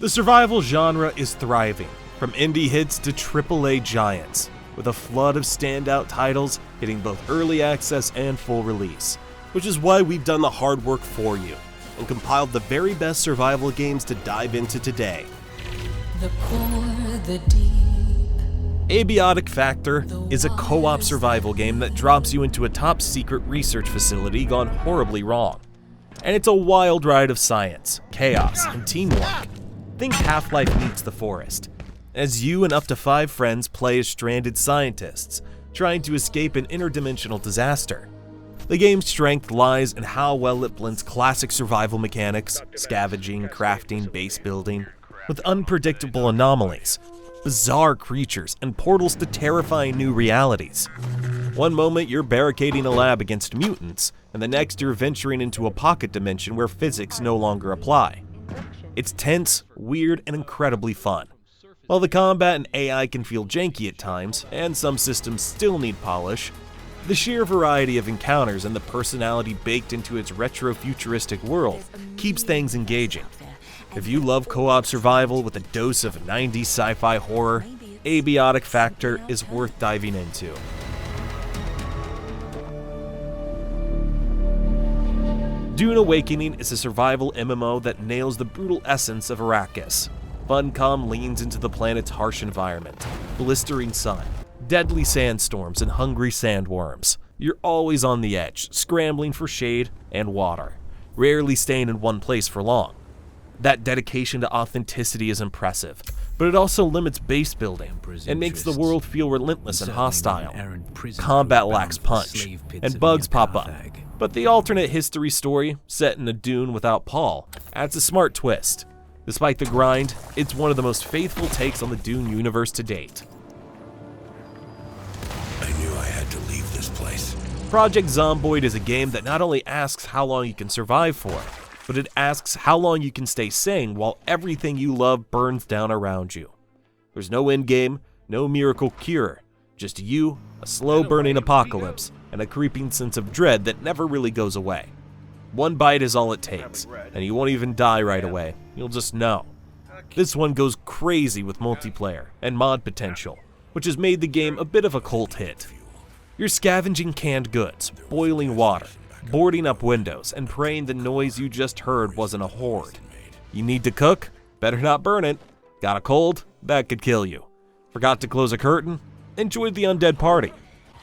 The survival genre is thriving, from indie hits to AAA giants, with a flood of standout titles hitting both early access and full release, which is why we've done the hard work for you and compiled the very best survival games to dive into today. The core, the deep. Abiotic Factor is a co-op survival game that drops you into a top-secret research facility gone horribly wrong. And it's a wild ride of science, chaos, and teamwork. Think Half-Life meets The Forest, as you and up to 5 friends play as stranded scientists, trying to escape an interdimensional disaster. The game's strength lies in how well it blends classic survival mechanics, scavenging, crafting, base building, with unpredictable anomalies, bizarre creatures, and portals to terrifying new realities. One moment you're barricading a lab against mutants, and the next you're venturing into a pocket dimension where physics no longer apply. It's tense, weird, and incredibly fun. While the combat and AI can feel janky at times, and some systems still need polish, the sheer variety of encounters and the personality baked into its retro-futuristic world keeps things engaging. If you love co-op survival with a dose of 90s sci-fi horror, Abiotic Factor is worth diving into. Dune Awakening is a survival MMO that nails the brutal essence of Arrakis. Funcom leans into the planet's harsh environment, blistering sun, deadly sandstorms, and hungry sandworms. You're always on the edge, scrambling for shade and water, rarely staying in one place for long. That dedication to authenticity is impressive, but it also limits base building and makes the world feel relentless and hostile. Combat lacks punch, and bugs pop up, but the alternate history story, set in a Dune without Paul, adds a smart twist. Despite the grind, it's one of the most faithful takes on the Dune universe to date. I knew I had to leave this place. Project Zomboid is a game that not only asks how long you can survive for, but it asks how long you can stay sane while everything you love burns down around you. There's no endgame, no miracle cure, just you, a slow-burning apocalypse, and a creeping sense of dread that never really goes away. One bite is all it takes, and you won't even die right away, you'll just know. This one goes crazy with multiplayer and mod potential, which has made the game a bit of a cult hit. You're scavenging canned goods, boiling water, boarding up windows, and praying the noise you just heard wasn't a horde. You need to cook? Better not burn it. Got a cold? That could kill you. Forgot to close a curtain? Enjoyed the undead party.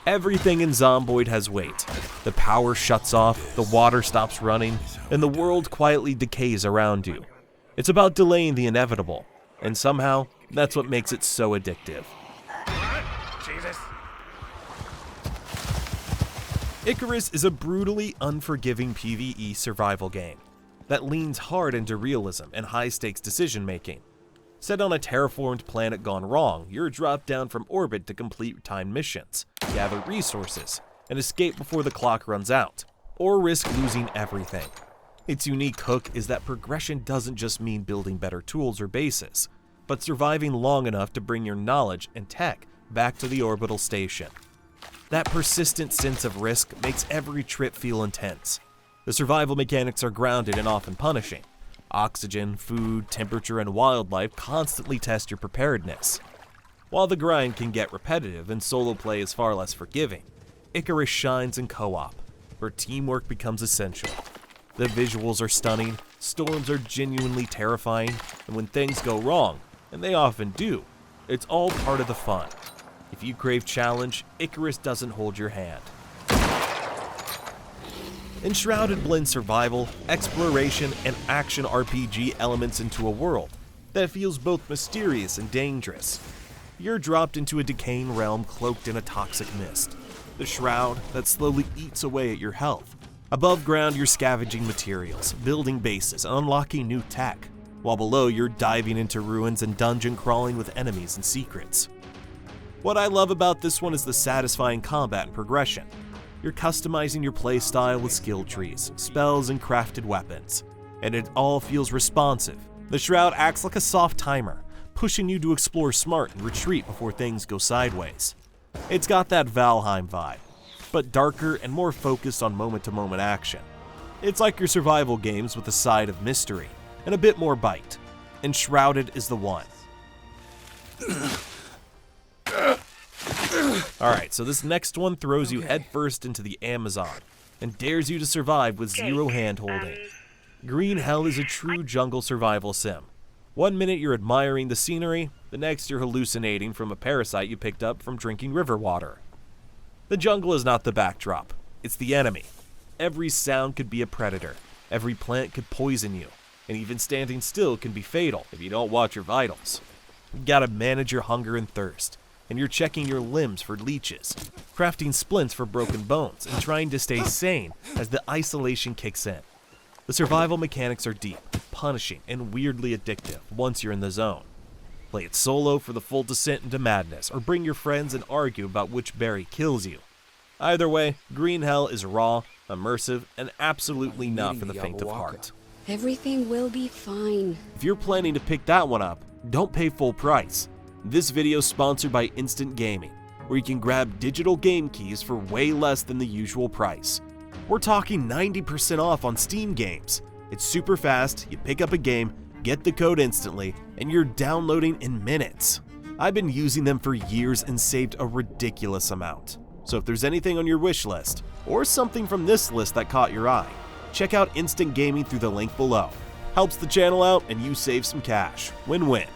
Everything in Zomboid has weight. The power shuts off, the water stops running, and the world quietly decays around you. It's about delaying the inevitable, and somehow, that's what makes it so addictive. Jesus. Icarus is a brutally unforgiving PvE survival game that leans hard into realism and high-stakes decision-making. Set on a terraformed planet gone wrong, you're dropped down from orbit to complete timed missions, gather resources, and escape before the clock runs out, or risk losing everything. Its unique hook is that progression doesn't just mean building better tools or bases, but surviving long enough to bring your knowledge and tech back to the orbital station. That persistent sense of risk makes every trip feel intense. The survival mechanics are grounded and often punishing. Oxygen, food, temperature, and wildlife constantly test your preparedness. While the grind can get repetitive and solo play is far less forgiving, Icarus shines in co-op, where teamwork becomes essential. The visuals are stunning, storms are genuinely terrifying, and when things go wrong, and they often do, it's all part of the fun. If you crave challenge, Icarus doesn't hold your hand. Enshrouded blends survival, exploration, and action RPG elements into a world that feels both mysterious and dangerous. You're dropped into a decaying realm cloaked in a toxic mist, the shroud that slowly eats away at your health. Above ground, you're scavenging materials, building bases, and unlocking new tech, while below you're diving into ruins and dungeon crawling with enemies and secrets. What I love about this one is the satisfying combat and progression. You're customizing your playstyle with skill trees, spells, and crafted weapons, and it all feels responsive. The shroud acts like a soft timer, pushing you to explore smart and retreat before things go sideways. It's got that Valheim vibe, but darker and more focused on moment-to-moment action. It's like your survival games with a side of mystery and a bit more bite. Enshrouded is the one. Alright, so this next one throws you headfirst into the Amazon and dares you to survive with zero hand-holding. Green Hell is a true jungle survival sim. One minute you're admiring the scenery, the next you're hallucinating from a parasite you picked up from drinking river water. The jungle is not the backdrop, it's the enemy. Every sound could be a predator, every plant could poison you, and even standing still can be fatal if you don't watch your vitals. You gotta manage your hunger and thirst, and you're checking your limbs for leeches, crafting splints for broken bones, and trying to stay sane as the isolation kicks in. The survival mechanics are deep, punishing, and weirdly addictive once you're in the zone. Play it solo for the full descent into madness, or bring your friends and argue about which berry kills you. Either way, Green Hell is raw, immersive, and absolutely not for the faint of heart. Everything will be fine. If you're planning to pick that one up, don't pay full price. This video is sponsored by Instant Gaming, where you can grab digital game keys for way less than the usual price. We're talking 90% off on Steam games. It's super fast, you pick up a game, get the code instantly, and you're downloading in minutes. I've been using them for years and saved a ridiculous amount. So if there's anything on your wish list, or something from this list that caught your eye, check out Instant Gaming through the link below. Helps the channel out and you save some cash. Win-win.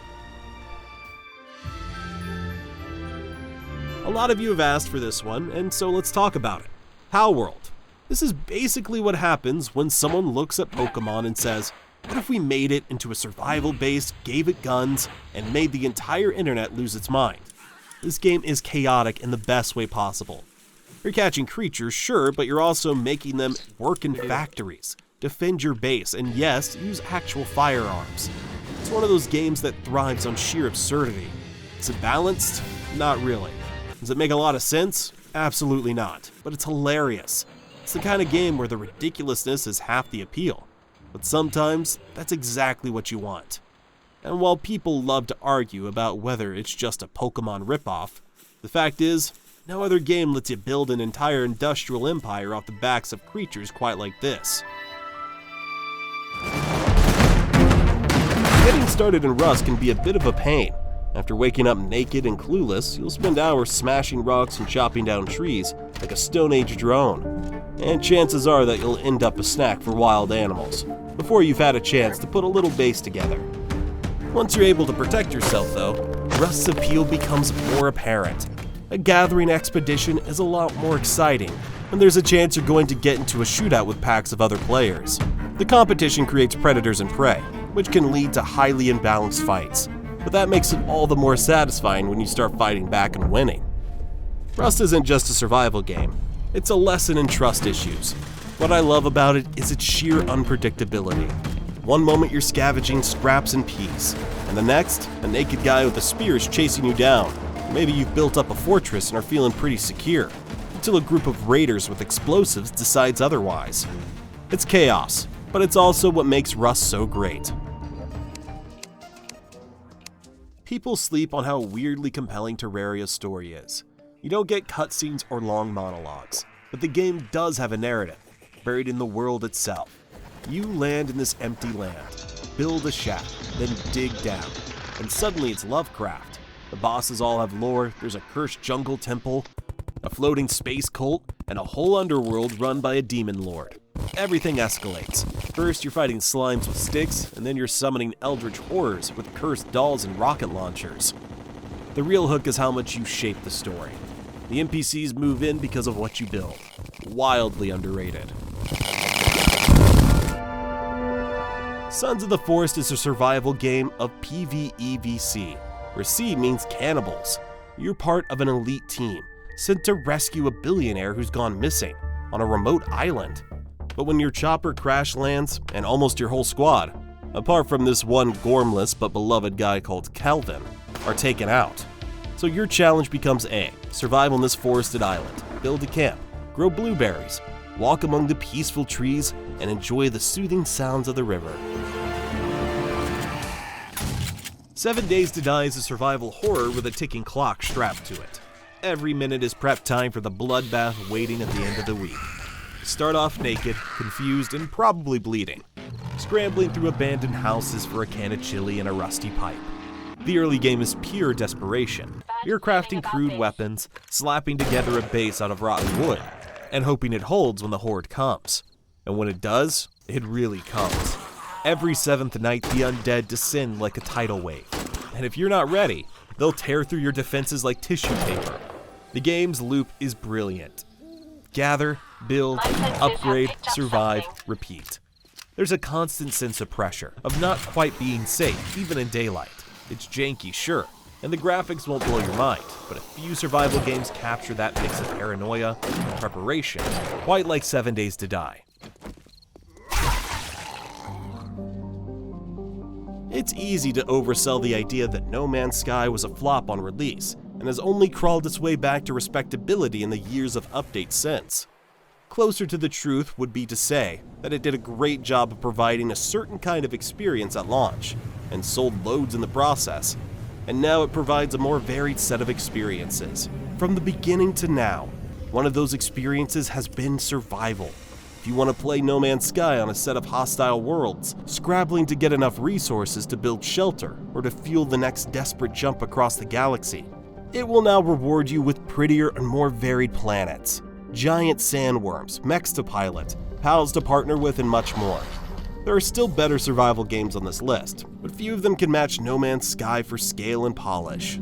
A lot of you have asked for this one, and so let's talk about it. Palworld. This is basically what happens when someone looks at Pokemon and says, what if we made it into a survival base, gave it guns, and made the entire internet lose its mind? This game is chaotic in the best way possible. You're catching creatures, sure, but you're also making them work in factories, defend your base, and yes, use actual firearms. It's one of those games that thrives on sheer absurdity. Is it balanced? Not really. Does it make a lot of sense? Absolutely not, but it's hilarious. It's the kind of game where the ridiculousness is half the appeal, but sometimes that's exactly what you want. And while people love to argue about whether it's just a Pokemon ripoff, the fact is, no other game lets you build an entire industrial empire off the backs of creatures quite like this. Getting started in Rust can be a bit of a pain. After waking up naked and clueless, you'll spend hours smashing rocks and chopping down trees like a Stone Age drone. And chances are that you'll end up a snack for wild animals, before you've had a chance to put a little base together. Once you're able to protect yourself though, Rust's appeal becomes more apparent. A gathering expedition is a lot more exciting, and there's a chance you're going to get into a shootout with packs of other players. The competition creates predators and prey, which can lead to highly imbalanced fights, but that makes it all the more satisfying when you start fighting back and winning. Rust isn't just a survival game, it's a lesson in trust issues. What I love about it is its sheer unpredictability. One moment you're scavenging scraps and peas, and the next, a naked guy with a spear is chasing you down. Maybe you've built up a fortress and are feeling pretty secure, until a group of raiders with explosives decides otherwise. It's chaos, but it's also what makes Rust so great. People sleep on how weirdly compelling Terraria's story is. You don't get cutscenes or long monologues, but the game does have a narrative, buried in the world itself. You land in this empty land, build a shack, then dig down, and suddenly it's Lovecraft. The bosses all have lore, there's a cursed jungle temple, a floating space cult, and a whole underworld run by a demon lord. Everything escalates. First you're fighting slimes with sticks, and then you're summoning eldritch horrors with cursed dolls and rocket launchers. The real hook is how much you shape the story. The NPCs move in because of what you build. Wildly underrated. Sons of the Forest is a survival game of PvEVC, where C means cannibals. You're part of an elite team, sent to rescue a billionaire who's gone missing on a remote island. But when your chopper crash lands, and almost your whole squad, apart from this one gormless but beloved guy called Calvin, are taken out. So your challenge becomes A, survive on this forested island, build a camp, grow blueberries, walk among the peaceful trees, and enjoy the soothing sounds of the river. 7 Days to Die is a survival horror with a ticking clock strapped to it. Every minute is prep time for the bloodbath waiting at the end of the week. Start off naked, confused, and probably bleeding. scrambling through abandoned houses for a can of chili and a rusty pipe. The early game is pure desperation. You're crafting crude weapons, slapping together a base out of rotten wood, and hoping it holds when the horde comes. And when it does, it really comes. Every 7th night, the undead descend like a tidal wave. And if you're not ready, they'll tear through your defenses like tissue paper. The game's loop is brilliant. Gather, build, upgrade, survive, repeat. There's a constant sense of pressure, of not quite being safe, even in daylight. It's janky, sure, and the graphics won't blow your mind, but a few survival games capture that mix of paranoia and preparation, quite like 7 Days to Die. It's easy to oversell the idea that No Man's Sky was a flop on release, and has only crawled its way back to respectability in the years of updates since. Closer to the truth would be to say that it did a great job of providing a certain kind of experience at launch, and sold loads in the process, and now it provides a more varied set of experiences. From the beginning to now, one of those experiences has been survival. If you want to play No Man's Sky on a set of hostile worlds, scrabbling to get enough resources to build shelter or to fuel the next desperate jump across the galaxy, it will now reward you with prettier and more varied planets, giant sandworms, mechs to pilot, pals to partner with, and much more. There are still better survival games on this list, but few of them can match No Man's Sky for scale and polish.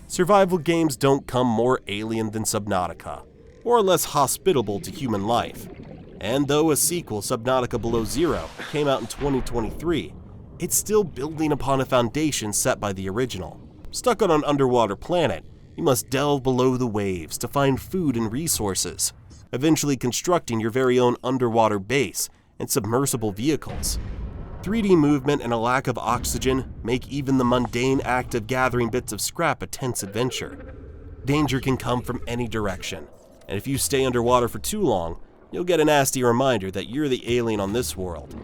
Survival games don't come more alien than Subnautica, or less hospitable to human life. And though a sequel, Subnautica Below Zero, came out in 2023, it's still building upon a foundation set by the original. Stuck on an underwater planet, you must delve below the waves to find food and resources, eventually constructing your very own underwater base and submersible vehicles. 3D movement and a lack of oxygen make even the mundane act of gathering bits of scrap a tense adventure. Danger can come from any direction, and if you stay underwater for too long, you'll get a nasty reminder that you're the alien on this world.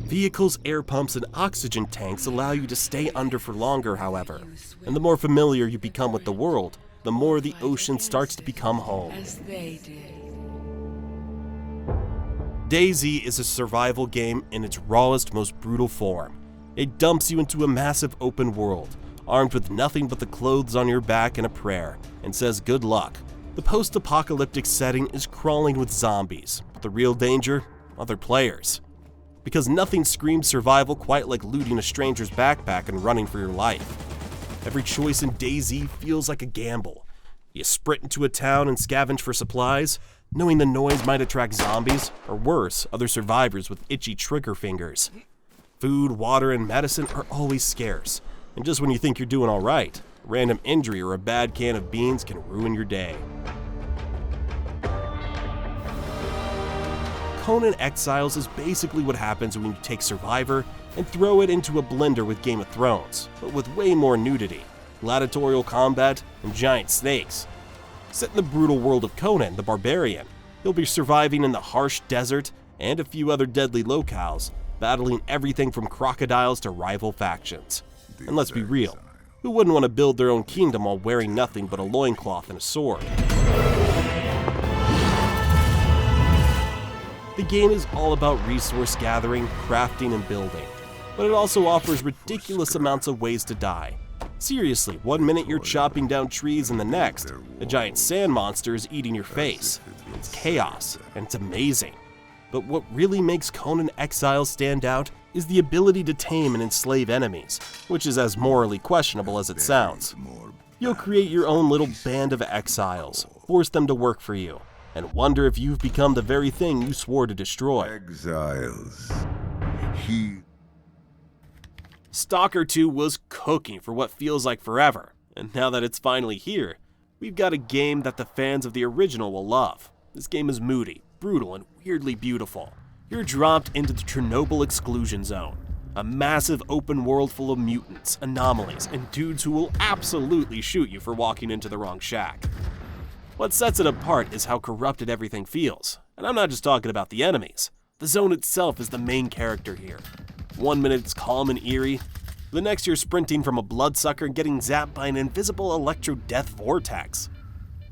Vehicles, air pumps, and oxygen tanks allow you to stay under for longer, however, and the more familiar you become with the world, the more the ocean starts to become home. As they did. DayZ is a survival game in its rawest, most brutal form. It dumps you into a massive open world, armed with nothing but the clothes on your back and a prayer, and says good luck. The post-apocalyptic setting is crawling with zombies, but the real danger? Other players. Because nothing screams survival quite like looting a stranger's backpack and running for your life. Every choice in DayZ feels like a gamble. You sprint into a town and scavenge for supplies, knowing the noise might attract zombies, or worse, other survivors with itchy trigger fingers. Food, water, and medicine are always scarce, and just when you think you're doing alright, a random injury or a bad can of beans can ruin your day. Conan Exiles is basically what happens when you take Survivor and throw it into a blender with Game of Thrones, but with way more nudity, gladiatorial combat, and giant snakes. Set in the brutal world of Conan the Barbarian, you'll be surviving in the harsh desert and a few other deadly locales, battling everything from crocodiles to rival factions. And let's be real, who wouldn't want to build their own kingdom while wearing nothing but a loincloth and a sword? The game is all about resource gathering, crafting, and building, but it also offers ridiculous amounts of ways to die. Seriously, 1 minute you're chopping down trees and the next, a giant sand monster is eating your face. It's chaos, and it's amazing. But what really makes Conan Exiles stand out is the ability to tame and enslave enemies, which is as morally questionable as it sounds. You'll create your own little band of exiles, force them to work for you, and wonder if you've become the very thing you swore to destroy. Exiles. Stalker 2 was cooking for what feels like forever, and now that it's finally here, we've got a game that the fans of the original will love. This game is moody, brutal, and weirdly beautiful. You're dropped into the Chornobyl exclusion zone, a massive open world full of mutants, anomalies, and dudes who will absolutely shoot you for walking into the wrong shack. What sets it apart is how corrupted everything feels, and I'm not just talking about the enemies. The zone itself is the main character here. 1 minute it's calm and eerie, the next you're sprinting from a bloodsucker and getting zapped by an invisible electro-death vortex.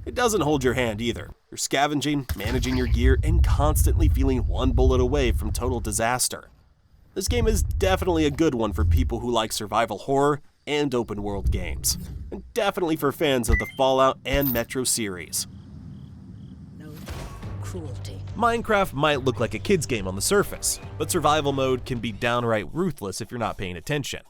It doesn't hold your hand either. You're scavenging, managing your gear, and constantly feeling one bullet away from total disaster. This game is definitely a good one for people who like survival horror and open world games, and definitely for fans of the Fallout and Metro series. No cruelty. Minecraft might look like a kid's game on the surface, but survival mode can be downright ruthless if you're not paying attention.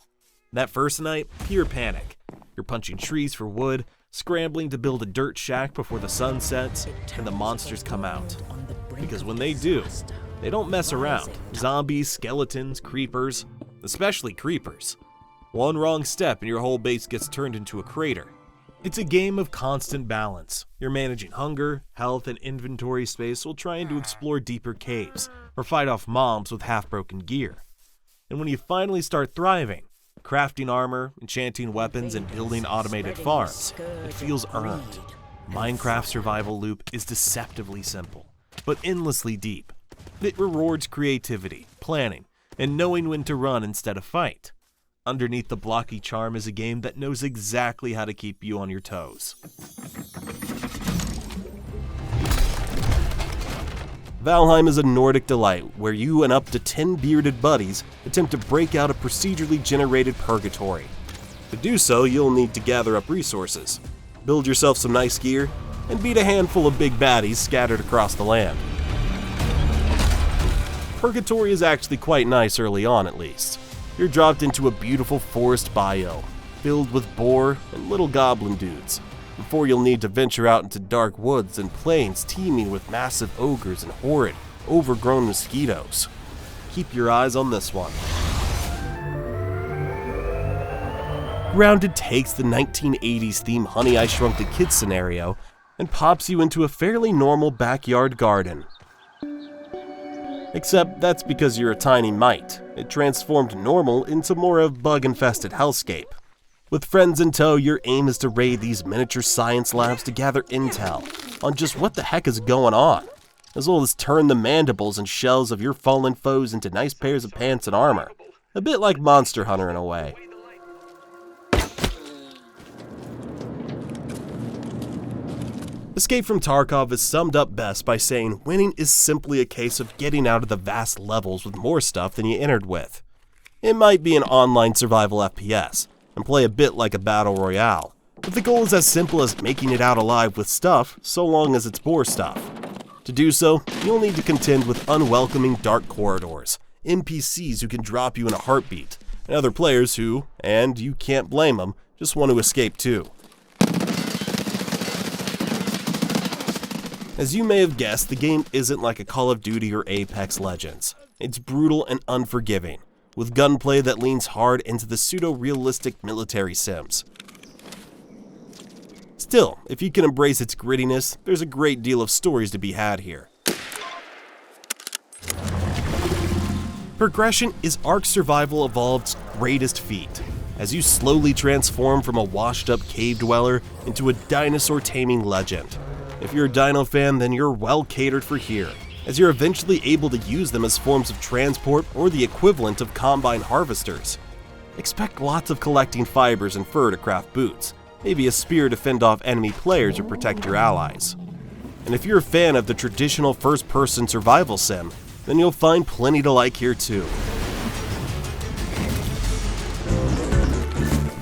That first night, pure panic. You're punching trees for wood, scrambling to build a dirt shack before the sun sets, and the monsters come out. Because when they do, they don't mess around. Zombies, skeletons, creepers, especially creepers. One wrong step and your whole base gets turned into a crater. It's a game of constant balance. You're managing hunger, health, and inventory space while trying to explore deeper caves or fight off mobs with half-broken gear. And when you finally start thriving, crafting armor, enchanting weapons, and building automated farms, it feels earned. Minecraft's survival loop is deceptively simple, but endlessly deep. It rewards creativity, planning, and knowing when to run instead of fight. Underneath the blocky charm is a game that knows exactly how to keep you on your toes. Valheim is a Nordic delight where you and up to 10 bearded buddies attempt to break out a procedurally generated purgatory. To do so, you'll need to gather up resources, build yourself some nice gear, and beat a handful of big baddies scattered across the land. Purgatory is actually quite nice early on, at least. You're dropped into a beautiful forest biome, filled with boar and little goblin dudes, before you'll need to venture out into dark woods and plains teeming with massive ogres and horrid, overgrown mosquitoes. Keep your eyes on this one. Grounded takes the 1980s theme Honey, I Shrunk the Kids scenario and pops you into a fairly normal backyard garden. Except that's because you're a tiny mite. It transformed normal into more of bug-infested hellscape. With friends in tow, your aim is to raid these miniature science labs to gather intel on just what the heck is going on, as well as turn the mandibles and shells of your fallen foes into nice pairs of pants and armor. A bit like Monster Hunter in a way. Escape from Tarkov is summed up best by saying winning is simply a case of getting out of the vast levels with more stuff than you entered with. It might be an online survival FPS, and play a bit like a battle royale, but the goal is as simple as making it out alive with stuff, so long as it's boar stuff. To do so, you'll need to contend with unwelcoming dark corridors, NPCs who can drop you in a heartbeat, and other players who, and you can't blame them, just want to escape too. As you may have guessed, the game isn't like a Call of Duty or Apex Legends. It's brutal and unforgiving, with gunplay that leans hard into the pseudo-realistic military sims. Still, if you can embrace its grittiness, there's a great deal of stories to be had here. Progression is Ark Survival Evolved's greatest feat, as you slowly transform from a washed-up cave dweller into a dinosaur-taming legend. If you're a dino fan, then you're well catered for here, as you're eventually able to use them as forms of transport or the equivalent of combine harvesters. Expect lots of collecting fibers and fur to craft boots, maybe a spear to fend off enemy players or protect your allies. And if you're a fan of the traditional first-person survival sim, then you'll find plenty to like here too.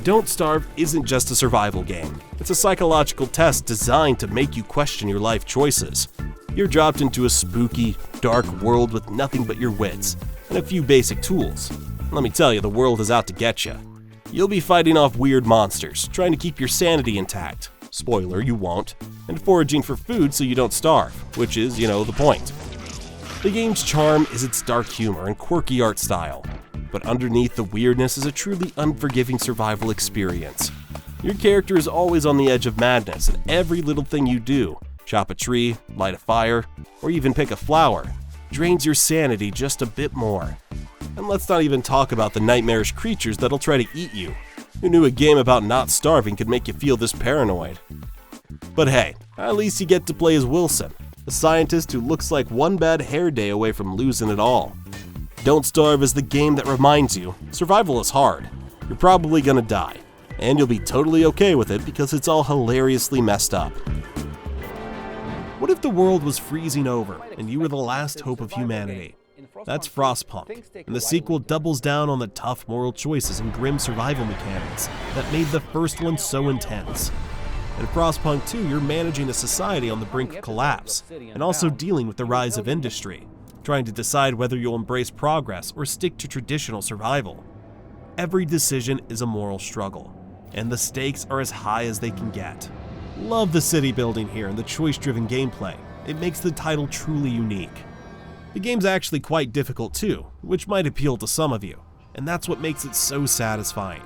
Don't Starve isn't just a survival game. It's a psychological test designed to make you question your life choices. You're dropped into a spooky, dark world with nothing but your wits and a few basic tools. Let me tell you, the world is out to get you. You'll be fighting off weird monsters, trying to keep your sanity intact. Spoiler, you won't. And foraging for food so you don't starve, which is, the point. The game's charm is its dark humor and quirky art style. But underneath the weirdness is a truly unforgiving survival experience. Your character is always on the edge of madness, and every little thing you do, chop a tree, light a fire, or even pick a flower, drains your sanity just a bit more. And let's not even talk about the nightmarish creatures that'll try to eat you. Who knew a game about not starving could make you feel this paranoid? But hey, at least you get to play as Wilson, a scientist who looks like one bad hair day away from losing it all. Don't Starve is the game that reminds you, survival is hard. You're probably gonna die, and you'll be totally okay with it because it's all hilariously messed up. What if the world was freezing over and you were the last hope of humanity? That's FrostPunk, and the sequel doubles down on the tough moral choices and grim survival mechanics that made the first one so intense. In FrostPunk 2, you're managing a society on the brink of collapse, and also dealing with the rise of industry, trying to decide whether you'll embrace progress or stick to traditional survival. Every decision is a moral struggle, and the stakes are as high as they can get. Love the city building here and the choice-driven gameplay. It makes the title truly unique. The game's actually quite difficult too, which might appeal to some of you, and that's what makes it so satisfying.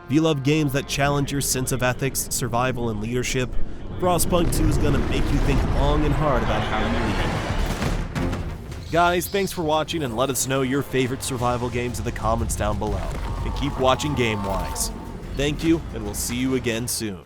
If you love games that challenge your sense of ethics, survival, and leadership, FrostPunk 2 is gonna make you think long and hard about how you lead. Guys, thanks for watching, and let us know your favorite survival games in the comments down below. And keep watching GameWise. Thank you, and we'll see you again soon.